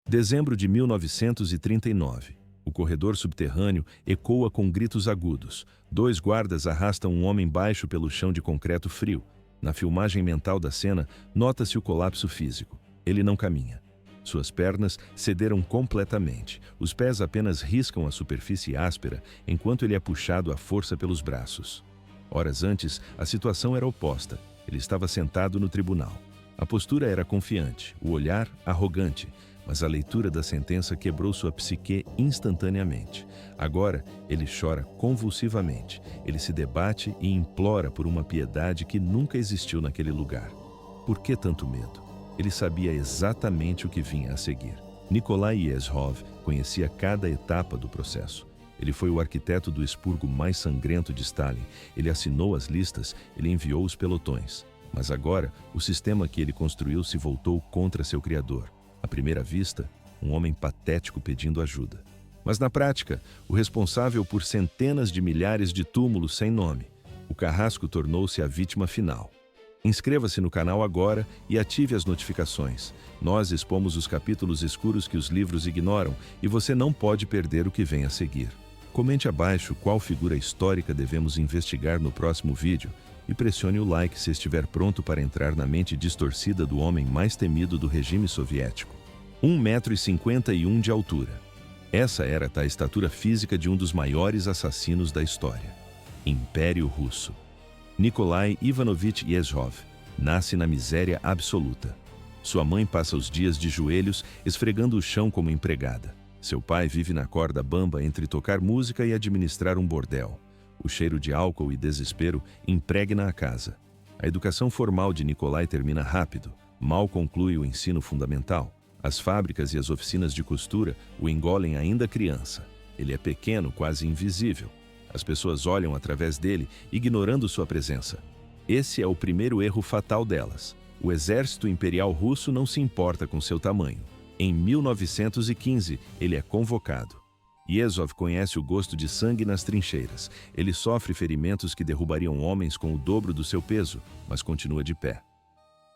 Dezembro de 1939. O corredor subterrâneo ecoa com gritos agudos. Dois guardas arrastam um homem baixo pelo chão de concreto frio. Na filmagem mental da cena, nota-se o colapso físico. Ele não caminha. Suas pernas cederam completamente. Os pés apenas riscam a superfície áspera, enquanto ele é puxado à força pelos braços. Horas antes, a situação era oposta. Ele estava sentado no tribunal. A postura era confiante, o olhar arrogante, mas a leitura da sentença quebrou sua psique instantaneamente. Agora, ele chora convulsivamente. Ele se debate e implora por uma piedade que nunca existiu naquele lugar. Por que tanto medo? Ele sabia exatamente o que vinha a seguir. Nikolai Yezhov conhecia cada etapa do processo. Ele foi o arquiteto do expurgo mais sangrento de Stalin. Ele assinou as listas, ele enviou os pelotões. Mas agora, o sistema que ele construiu se voltou contra seu criador. À primeira vista, um homem patético pedindo ajuda. Mas na prática, o responsável por centenas de milhares de túmulos sem nome, o carrasco tornou-se a vítima final. Inscreva-se no canal agora e ative as notificações. Nós expomos os capítulos escuros que os livros ignoram e você não pode perder o que vem a seguir. Comente abaixo qual figura histórica devemos investigar no próximo vídeo e pressione o like se estiver pronto para entrar na mente distorcida do homem mais temido do regime soviético. 1,51 m de altura. Essa era a estatura física de um dos maiores assassinos da história. Império Russo. Nikolai Ivanovich Yezhov nasce na miséria absoluta. Sua mãe passa os dias de joelhos, esfregando o chão como empregada. Seu pai vive na corda bamba entre tocar música e administrar um bordel. O cheiro de álcool e desespero impregna a casa. A educação formal de Nikolai termina rápido. Mal conclui o ensino fundamental. As fábricas e as oficinas de costura o engolem ainda criança. Ele é pequeno, quase invisível. As pessoas olham através dele, ignorando sua presença. Esse é o primeiro erro fatal delas. O exército imperial russo não se importa com seu tamanho. Em 1915, ele é convocado. Yezhov conhece o gosto de sangue nas trincheiras. Ele sofre ferimentos que derrubariam homens com o dobro do seu peso, mas continua de pé.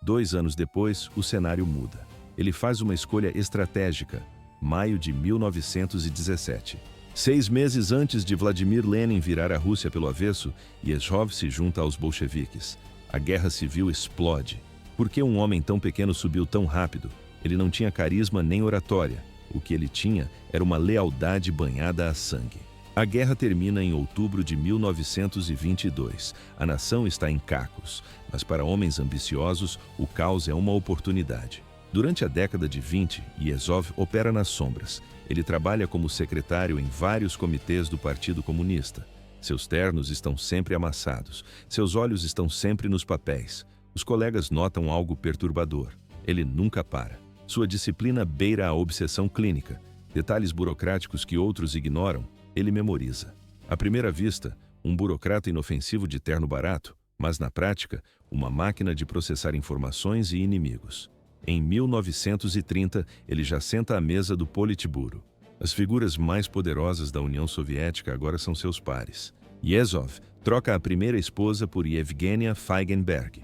2 anos depois, o cenário muda. Ele faz uma escolha estratégica. Maio de 1917. 6 meses antes de Vladimir Lenin virar a Rússia pelo avesso, Yezhov se junta aos bolcheviques. A guerra civil explode. Por que um homem tão pequeno subiu tão rápido? Ele não tinha carisma nem oratória. O que ele tinha era uma lealdade banhada a sangue. A guerra termina em outubro de 1922. A nação está em cacos, mas para homens ambiciosos, o caos é uma oportunidade. Durante a década de 20, Yezhov opera nas sombras. Ele trabalha como secretário em vários comitês do Partido Comunista. Seus ternos estão sempre amassados. Seus olhos estão sempre nos papéis. Os colegas notam algo perturbador. Ele nunca para. Sua disciplina beira a obsessão clínica. Detalhes burocráticos que outros ignoram, ele memoriza. À primeira vista, um burocrata inofensivo de terno barato, mas na prática, uma máquina de processar informações e inimigos. Em 1930, ele já senta à mesa do Politburo. As figuras mais poderosas da União Soviética agora são seus pares. Yezhov troca a primeira esposa por Yevgenia Feigenberg,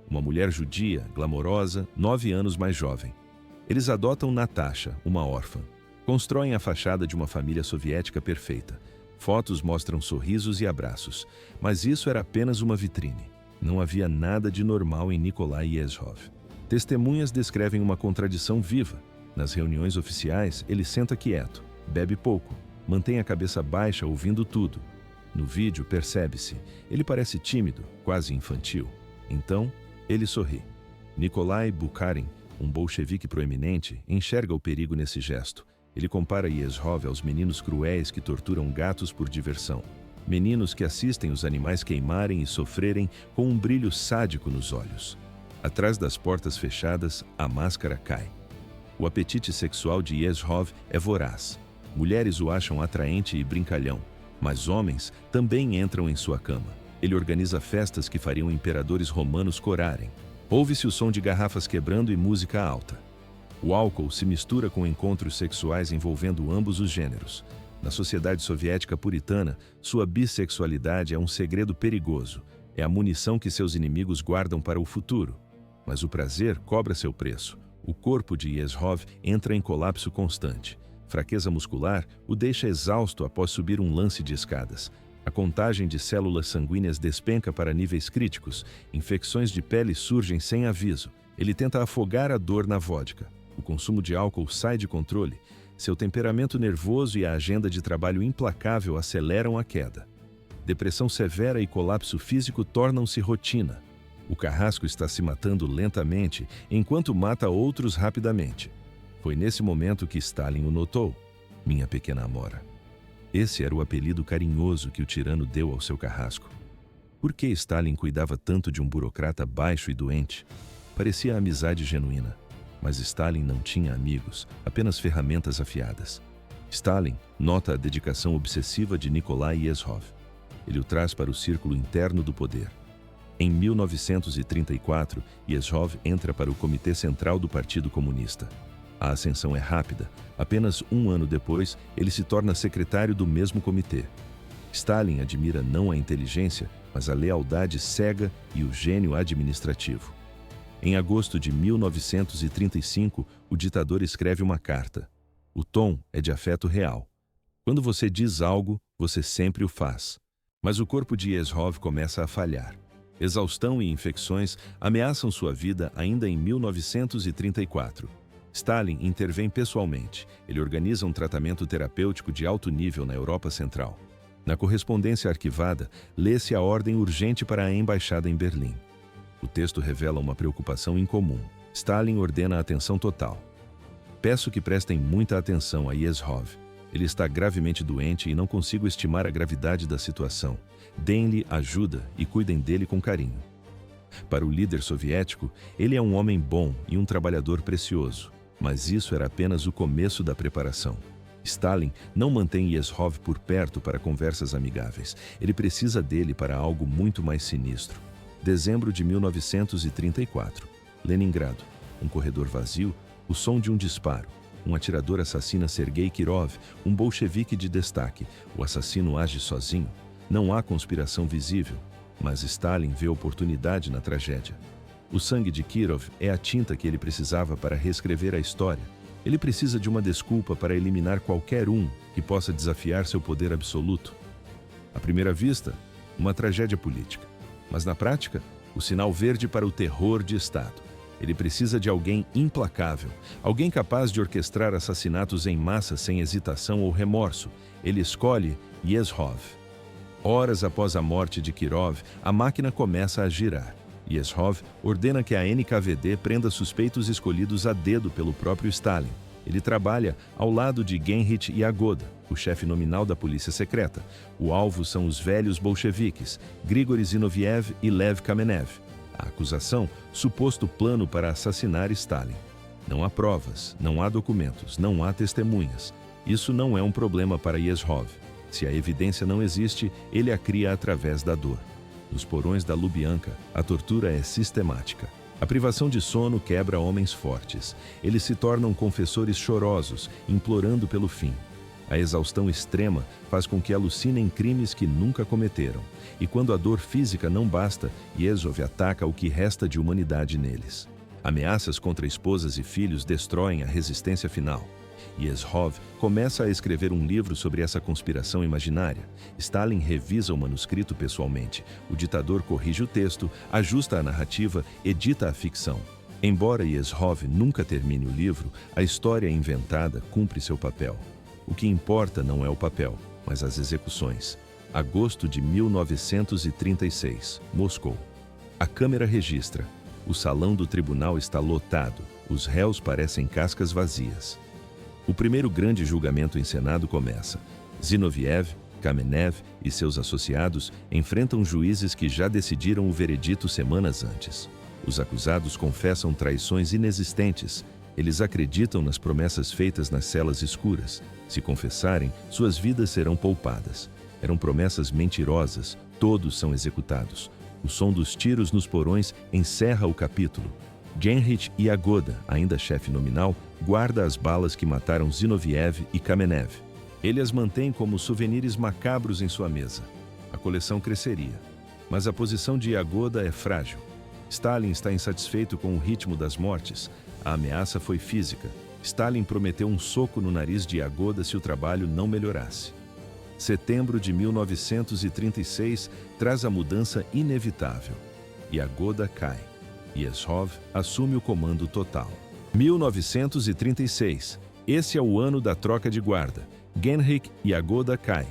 uma mulher judia, glamourosa, 9 anos mais jovem. Eles adotam Natasha, uma órfã. Constroem a fachada de uma família soviética perfeita. Fotos mostram sorrisos e abraços, mas isso era apenas uma vitrine. Não havia nada de normal em Nikolai Yezhov. Testemunhas descrevem uma contradição viva. Nas reuniões oficiais, ele senta quieto, bebe pouco, mantém a cabeça baixa ouvindo tudo. No vídeo, percebe-se, ele parece tímido, quase infantil. Então, ele sorri. Nikolai Bukharin, um bolchevique proeminente, enxerga o perigo nesse gesto. Ele compara Yezhov aos meninos cruéis que torturam gatos por diversão. Meninos que assistem os animais queimarem e sofrerem com um brilho sádico nos olhos. Atrás das portas fechadas, a máscara cai. O apetite sexual de Yezhov é voraz. Mulheres o acham atraente e brincalhão, mas homens também entram em sua cama. Ele organiza festas que fariam imperadores romanos corarem. Ouve-se o som de garrafas quebrando e música alta. O álcool se mistura com encontros sexuais envolvendo ambos os gêneros. Na sociedade soviética puritana, sua bissexualidade é um segredo perigoso. É a munição que seus inimigos guardam para o futuro. Mas o prazer cobra seu preço. O corpo de Yezhov entra em colapso constante. Fraqueza muscular o deixa exausto após subir um lance de escadas. A contagem de células sanguíneas despenca para níveis críticos. Infecções de pele surgem sem aviso. Ele tenta afogar a dor na vodka. O consumo de álcool sai de controle. Seu temperamento nervoso e a agenda de trabalho implacável aceleram a queda. Depressão severa e colapso físico tornam-se rotina. O carrasco está se matando lentamente, enquanto mata outros rapidamente. Foi nesse momento que Stalin o notou, minha pequena Amora. Esse era o apelido carinhoso que o tirano deu ao seu carrasco. Por que Stalin cuidava tanto de um burocrata baixo e doente? Parecia amizade genuína. Mas Stalin não tinha amigos, apenas ferramentas afiadas. Stalin nota a dedicação obsessiva de Nikolai Yezhov. Ele o traz para o círculo interno do poder. Em 1934, Yezhov entra para o Comitê Central do Partido Comunista. A ascensão é rápida. Apenas um ano depois, ele se torna secretário do mesmo comitê. Stalin admira não a inteligência, mas a lealdade cega e o gênio administrativo. Em agosto de 1935, o ditador escreve uma carta. O tom é de afeto real. Quando você diz algo, você sempre o faz. Mas o corpo de Yezhov começa a falhar. Exaustão e infecções ameaçam sua vida ainda em 1934. Stalin intervém pessoalmente. Ele organiza um tratamento terapêutico de alto nível na Europa Central. Na correspondência arquivada, lê-se a ordem urgente para a embaixada em Berlim. O texto revela uma preocupação incomum. Stalin ordena atenção total. Peço que prestem muita atenção a Yezhov. Ele está gravemente doente e não consigo estimar a gravidade da situação. Deem-lhe ajuda e cuidem dele com carinho. Para o líder soviético, ele é um homem bom e um trabalhador precioso. Mas isso era apenas o começo da preparação. Stalin não mantém Yezhov por perto para conversas amigáveis. Ele precisa dele para algo muito mais sinistro. Dezembro de 1934. Leningrado. Um corredor vazio, o som de um disparo. Um atirador assassina Sergei Kirov, um bolchevique de destaque. O assassino age sozinho. Não há conspiração visível, mas Stalin vê oportunidade na tragédia. O sangue de Kirov é a tinta que ele precisava para reescrever a história. Ele precisa de uma desculpa para eliminar qualquer um que possa desafiar seu poder absoluto. À primeira vista, uma tragédia política. Mas na prática, o sinal verde para o terror de Estado. Ele precisa de alguém implacável, alguém capaz de orquestrar assassinatos em massa sem hesitação ou remorso. Ele escolhe Yezhov. Horas após a morte de Kirov, a máquina começa a girar. Yezhov ordena que a NKVD prenda suspeitos escolhidos a dedo pelo próprio Stalin. Ele trabalha ao lado de Genrich Yagoda, o chefe nominal da polícia secreta. O alvo são os velhos bolcheviques, Grigory Zinoviev e Lev Kamenev. A acusação, suposto plano para assassinar Stalin. Não há provas, não há documentos, não há testemunhas. Isso não é um problema para Yezhov. Se a evidência não existe, ele a cria através da dor. Nos porões da Lubyanka, a tortura é sistemática. A privação de sono quebra homens fortes. Eles se tornam confessores chorosos, implorando pelo fim. A exaustão extrema faz com que alucinem crimes que nunca cometeram. E quando a dor física não basta, Yezhov ataca o que resta de humanidade neles. Ameaças contra esposas e filhos destroem a resistência final. Yezhov começa a escrever um livro sobre essa conspiração imaginária. Stalin revisa o manuscrito pessoalmente. O ditador corrige o texto, ajusta a narrativa, edita a ficção. Embora Yezhov nunca termine o livro, a história inventada cumpre seu papel. O que importa não é o papel, mas as execuções. Agosto de 1936, Moscou. A câmera registra. O salão do tribunal está lotado. Os réus parecem cascas vazias. O primeiro grande julgamento encenado começa. Zinoviev, Kamenev e seus associados enfrentam juízes que já decidiram o veredito semanas antes. Os acusados confessam traições inexistentes. Eles acreditam nas promessas feitas nas celas escuras. Se confessarem, suas vidas serão poupadas. Eram promessas mentirosas. Todos são executados. O som dos tiros nos porões encerra o capítulo. Genrich Yagoda, ainda chefe nominal, guarda as balas que mataram Zinoviev e Kamenev. Ele as mantém como souvenirs macabros em sua mesa. A coleção cresceria. Mas a posição de Yagoda é frágil. Stalin está insatisfeito com o ritmo das mortes. A ameaça foi física. Stalin prometeu um soco no nariz de Yagoda se o trabalho não melhorasse. Setembro de 1936 traz a mudança inevitável. Yagoda cai. Yezhov assume o comando total. 1936. Esse é o ano da troca de guarda. Genrikh Yagoda cai.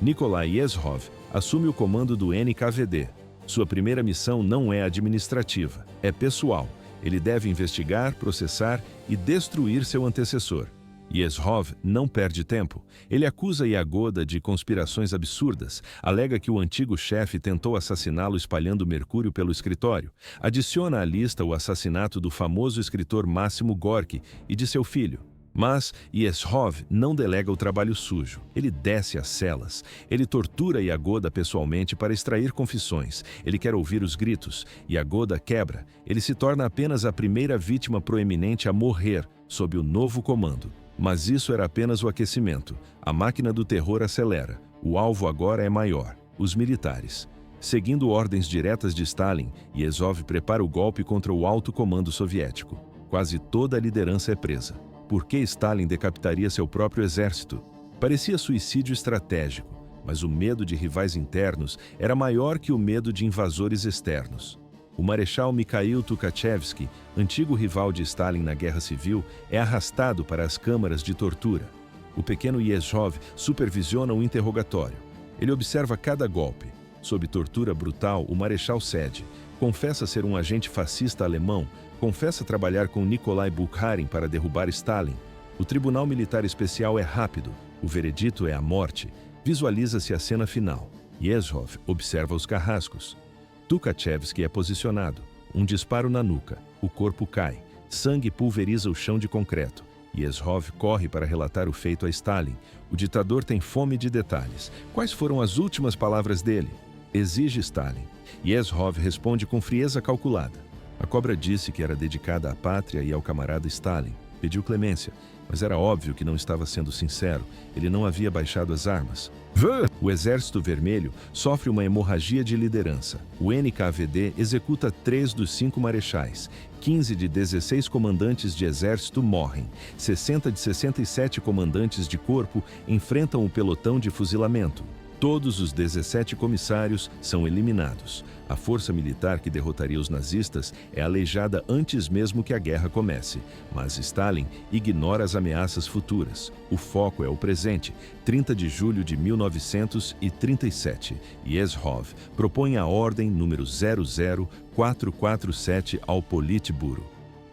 Nikolai Yezhov assume o comando do NKVD. Sua primeira missão não é administrativa, é pessoal. Ele deve investigar, processar e destruir seu antecessor. Yezhov não perde tempo. Ele acusa Yagoda de conspirações absurdas, alega que o antigo chefe tentou assassiná-lo espalhando mercúrio pelo escritório, adiciona à lista o assassinato do famoso escritor Máximo Gorki e de seu filho. Mas Yezhov não delega o trabalho sujo. Ele desce às celas. Ele tortura Yagoda pessoalmente para extrair confissões. Ele quer ouvir os gritos. Yagoda quebra. Ele se torna apenas a primeira vítima proeminente a morrer sob o novo comando. Mas isso era apenas o aquecimento. A máquina do terror acelera. O alvo agora é maior: os militares. Seguindo ordens diretas de Stalin, Yezhov prepara o golpe contra o alto comando soviético. Quase toda a liderança é presa. Por que Stalin decapitaria seu próprio exército? Parecia suicídio estratégico, mas o medo de rivais internos era maior que o medo de invasores externos. O marechal Mikhail Tukhachevsky, antigo rival de Stalin na Guerra Civil, é arrastado para as câmaras de tortura. O pequeno Yezhov supervisiona o interrogatório. Ele observa cada golpe. Sob tortura brutal, o marechal cede. Confessa ser um agente fascista alemão, confessa trabalhar com Nikolai Bukharin para derrubar Stalin. O Tribunal Militar Especial é rápido, o veredito é a morte. Visualiza-se a cena final. Yezhov observa os carrascos. Tukhachevsky é posicionado. Um disparo na nuca. O corpo cai. Sangue pulveriza o chão de concreto. Yezhov corre para relatar o feito a Stalin. O ditador tem fome de detalhes. Quais foram as últimas palavras dele? Exige Stalin. Yezhov responde com frieza calculada. A cobra disse que era dedicada à pátria e ao camarada Stalin. Pediu clemência, mas era óbvio que não estava sendo sincero. Ele não havia baixado as armas. O Exército Vermelho sofre uma hemorragia de liderança. O NKVD executa 3 dos 5 marechais. 15 de 16 comandantes de exército morrem. 60 de 67 comandantes de corpo enfrentam o pelotão de fuzilamento. Todos os 17 comissários são eliminados. A força militar que derrotaria os nazistas é aleijada antes mesmo que a guerra comece. Mas Stalin ignora as ameaças futuras. O foco é o presente. 30 de julho de 1937. Yezhov propõe a ordem número 00447 ao Politburo.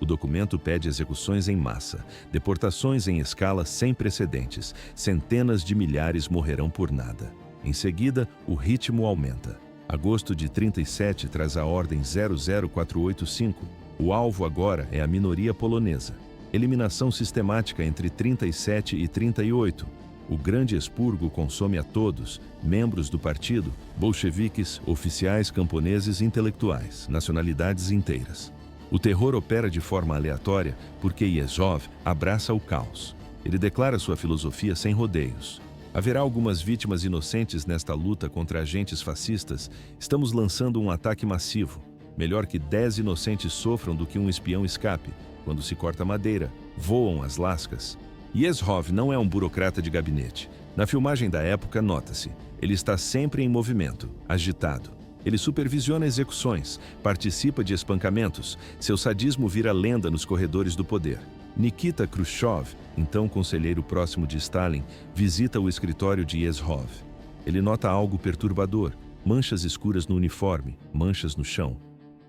O documento pede execuções em massa, deportações em escala sem precedentes. Centenas de milhares morrerão por nada. Em seguida, o ritmo aumenta. Agosto de 37 traz a ordem 00485. O alvo agora é a minoria polonesa. Eliminação sistemática entre 37 e 38. O grande expurgo consome a todos, membros do partido, bolcheviques, oficiais camponeses intelectuais, nacionalidades inteiras. O terror opera de forma aleatória porque Yezhov abraça o caos. Ele declara sua filosofia sem rodeios. Haverá algumas vítimas inocentes nesta luta contra agentes fascistas. Estamos lançando um ataque massivo. Melhor que 10 inocentes sofram do que um espião escape. Quando se corta madeira, voam as lascas. Yezhov não é um burocrata de gabinete. Na filmagem da época, nota-se, ele está sempre em movimento, agitado. Ele supervisiona execuções, participa de espancamentos. Seu sadismo vira lenda nos corredores do poder. Nikita Khrushchev, então conselheiro próximo de Stalin, visita o escritório de Yezhov. Ele nota algo perturbador: manchas escuras no uniforme, manchas no chão.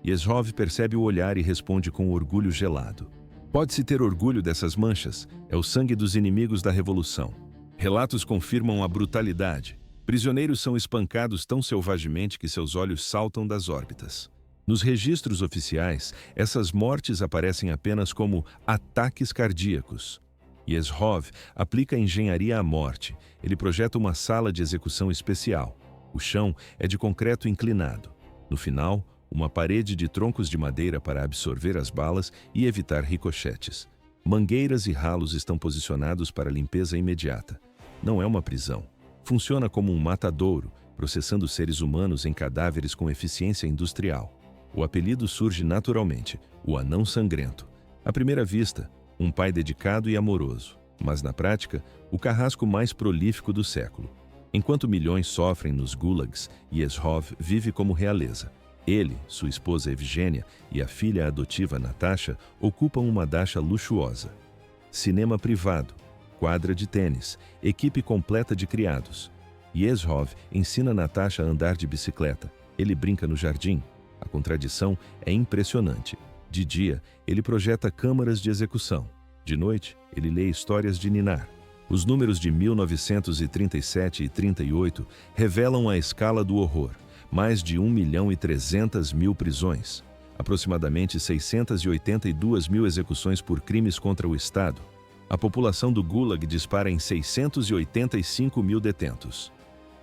Yezhov percebe o olhar e responde com orgulho gelado. Pode-se ter orgulho dessas manchas, é o sangue dos inimigos da revolução. Relatos confirmam a brutalidade. Prisioneiros são espancados tão selvagemente que seus olhos saltam das órbitas. Nos registros oficiais, essas mortes aparecem apenas como ataques cardíacos. Yezhov aplica engenharia à morte. Ele projeta uma sala de execução especial. O chão é de concreto inclinado. No final, uma parede de troncos de madeira para absorver as balas e evitar ricochetes. Mangueiras e ralos estão posicionados para limpeza imediata. Não é uma prisão. Funciona como um matadouro, processando seres humanos em cadáveres com eficiência industrial. O apelido surge naturalmente, o anão sangrento. À primeira vista, um pai dedicado e amoroso, mas na prática, o carrasco mais prolífico do século. Enquanto milhões sofrem nos gulags, Yezhov vive como realeza. Ele, sua esposa Evgenia e a filha adotiva Natasha ocupam uma dacha luxuosa. Cinema privado, quadra de tênis, equipe completa de criados. Yezhov ensina Natasha a andar de bicicleta. Ele brinca no jardim. A contradição é impressionante. De dia, ele projeta câmaras de execução. De noite, ele lê histórias de ninar. Os números de 1937 e 38 revelam a escala do horror. Mais de 1.300.000 prisões. Aproximadamente 682.000 execuções por crimes contra o Estado. A população do Gulag dispara em 685.000 detentos.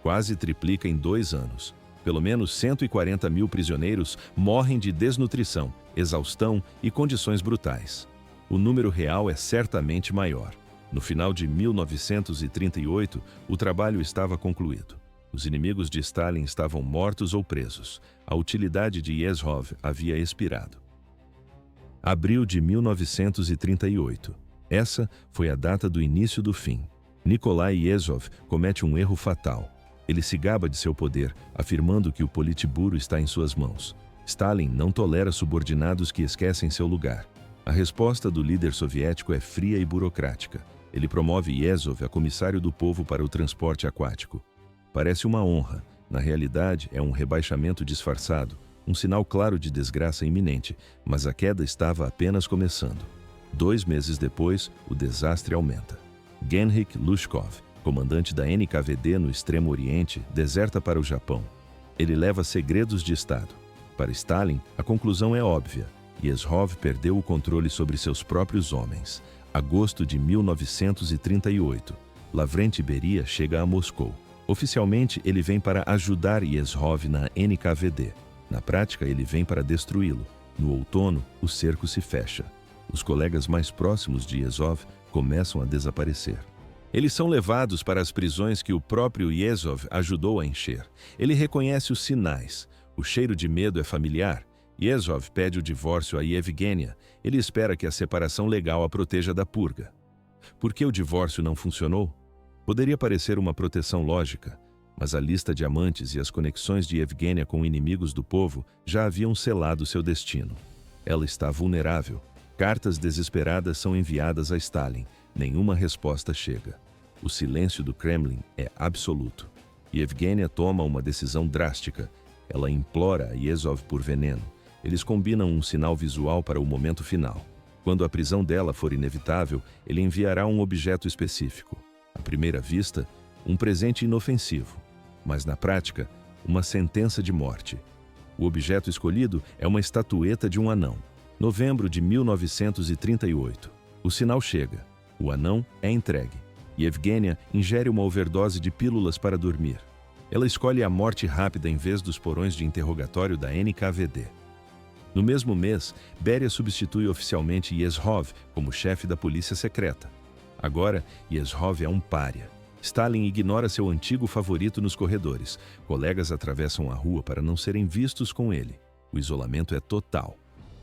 Quase triplica em 2 anos. Pelo menos 140.000 prisioneiros morrem de desnutrição, exaustão e condições brutais. O número real é certamente maior. No final de 1938, o trabalho estava concluído. Os inimigos de Stalin estavam mortos ou presos. A utilidade de Yezhov havia expirado. Abril de 1938. Essa foi a data do início do fim. Nikolai Yezhov comete um erro fatal. Ele se gaba de seu poder, afirmando que o Politburo está em suas mãos. Stalin não tolera subordinados que esquecem seu lugar. A resposta do líder soviético é fria e burocrática. Ele promove Yezhov a comissário do povo para o transporte aquático. Parece uma honra. Na realidade, é um rebaixamento disfarçado, um sinal claro de desgraça iminente, mas a queda estava apenas começando. 2 meses depois, o desastre aumenta. Genrik Lushkov, comandante da NKVD no Extremo Oriente, deserta para o Japão. Ele leva segredos de Estado. Para Stalin, a conclusão é óbvia. Yezhov perdeu o controle sobre seus próprios homens. Agosto de 1938. Lavrenti Beria chega a Moscou. Oficialmente, ele vem para ajudar Yezhov na NKVD. Na prática, ele vem para destruí-lo. No outono, o cerco se fecha. Os colegas mais próximos de Yezhov começam a desaparecer. Eles são levados para as prisões que o próprio Yezhov ajudou a encher. Ele reconhece os sinais. O cheiro de medo é familiar. Yezhov pede o divórcio a Yevgenia. Ele espera que a separação legal a proteja da purga. Por que o divórcio não funcionou? Poderia parecer uma proteção lógica, mas a lista de amantes e as conexões de Yevgenia com inimigos do povo já haviam selado seu destino. Ela está vulnerável. Cartas desesperadas são enviadas a Stalin. Nenhuma resposta chega. O silêncio do Kremlin é absoluto. Yevgenia toma uma decisão drástica. Ela implora a Yezhov por veneno. Eles combinam um sinal visual para o momento final. Quando a prisão dela for inevitável, ele enviará um objeto específico. À primeira vista, um presente inofensivo, mas na prática, uma sentença de morte. O objeto escolhido é uma estatueta de um anão. Novembro de 1938. O sinal chega. O anão é entregue. Yevgenia ingere uma overdose de pílulas para dormir. Ela escolhe a morte rápida em vez dos porões de interrogatório da NKVD. No mesmo mês, Beria substitui oficialmente Yezhov como chefe da polícia secreta. Agora, Yezhov é um pária. Stalin ignora seu antigo favorito nos corredores. Colegas atravessam a rua para não serem vistos com ele. O isolamento é total.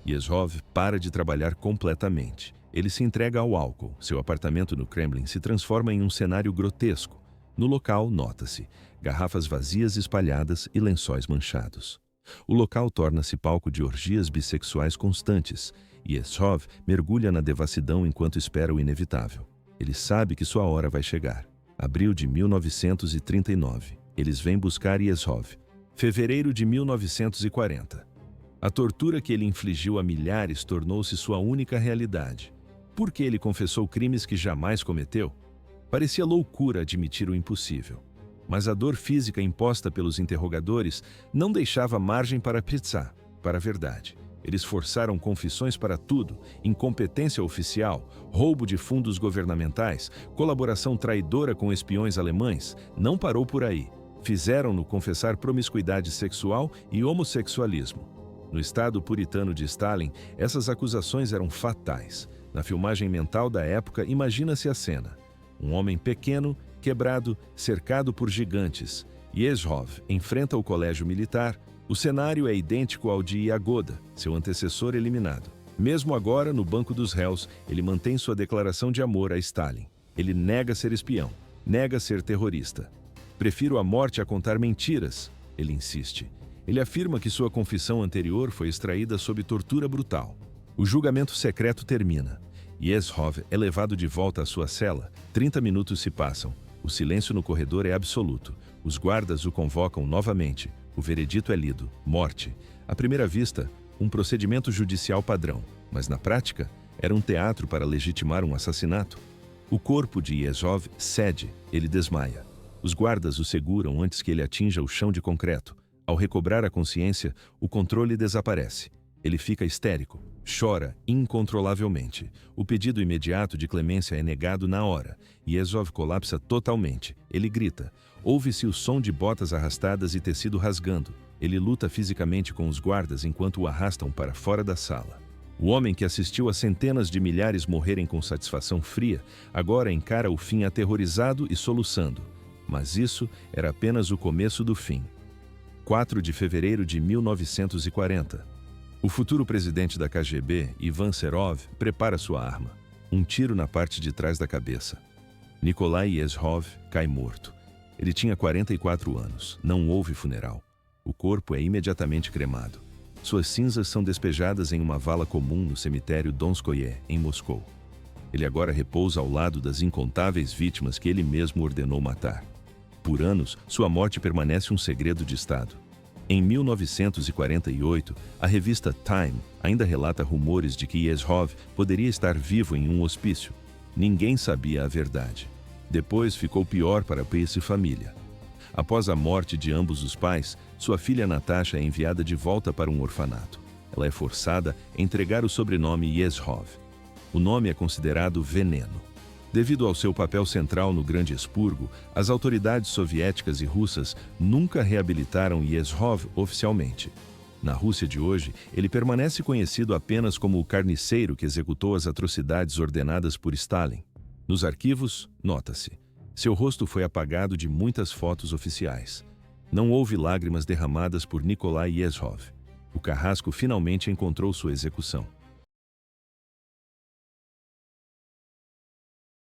Yezhov para de trabalhar completamente. Ele se entrega ao álcool. Seu apartamento no Kremlin se transforma em um cenário grotesco. No local, nota-se, garrafas vazias espalhadas e lençóis manchados. O local torna-se palco de orgias bissexuais constantes. Yezhov mergulha na devassidão enquanto espera o inevitável. Ele sabe que sua hora vai chegar. Abril de 1939. Eles vêm buscar Yezhov. Fevereiro de 1940. A tortura que ele infligiu a milhares tornou-se sua única realidade. Por que ele confessou crimes que jamais cometeu? Parecia loucura admitir o impossível. Mas a dor física imposta pelos interrogadores não deixava margem para pizza, para a verdade. Eles forçaram confissões para tudo: incompetência oficial, roubo de fundos governamentais, colaboração traidora com espiões alemães. Não parou por aí. Fizeram-no confessar promiscuidade sexual e homossexualismo. No estado puritano de Stalin, essas acusações eram fatais. Na filmagem mental da época, imagina-se a cena. Um homem pequeno, quebrado, cercado por gigantes. Yezhov enfrenta o colégio militar. O cenário é idêntico ao de Yagoda, seu antecessor eliminado. Mesmo agora, no banco dos réus, ele mantém sua declaração de amor a Stalin. Ele nega ser espião, nega ser terrorista. Prefiro a morte a contar mentiras, ele insiste. Ele afirma que sua confissão anterior foi extraída sob tortura brutal. O julgamento secreto termina. Yezhov é levado de volta à sua cela. 30 minutos se passam. O silêncio no corredor é absoluto. Os guardas o convocam novamente. O veredito é lido: morte. À primeira vista, um procedimento judicial padrão, mas na prática, era um teatro para legitimar um assassinato. O corpo de Yezhov cede, ele desmaia. Os guardas o seguram antes que ele atinja o chão de concreto. Ao recobrar a consciência, o controle desaparece. Ele fica histérico, chora incontrolavelmente. O pedido imediato de clemência é negado na hora. Yezhov colapsa totalmente. Ele grita. Ouve-se o som de botas arrastadas e tecido rasgando. Ele luta fisicamente com os guardas enquanto o arrastam para fora da sala. O homem que assistiu a centenas de milhares morrerem com satisfação fria, agora encara o fim aterrorizado e soluçando. Mas isso era apenas o começo do fim. 4 de fevereiro de 1940. O futuro presidente da KGB, Ivan Serov, prepara sua arma. Um tiro na parte de trás da cabeça. Nikolai Yezhov cai morto. Ele tinha 44 anos. Não houve funeral. O corpo é imediatamente cremado. Suas cinzas são despejadas em uma vala comum no cemitério Donskoye, em Moscou. Ele agora repousa ao lado das incontáveis vítimas que ele mesmo ordenou matar. Por anos, sua morte permanece um segredo de Estado. Em 1948, a revista Time ainda relata rumores de que Yezhov poderia estar vivo em um hospício. Ninguém sabia a verdade. Depois ficou pior para P.S. família. Após a morte de ambos os pais, sua filha Natasha é enviada de volta para um orfanato. Ela é forçada a entregar o sobrenome Yezhov. O nome é considerado veneno. Devido ao seu papel central no Grande Expurgo, as autoridades soviéticas e russas nunca reabilitaram Yezhov oficialmente. Na Rússia de hoje, ele permanece conhecido apenas como o carniceiro que executou as atrocidades ordenadas por Stalin. Nos arquivos, nota-se: seu rosto foi apagado de muitas fotos oficiais. Não houve lágrimas derramadas por Nikolai Yezhov. O carrasco finalmente encontrou sua execução.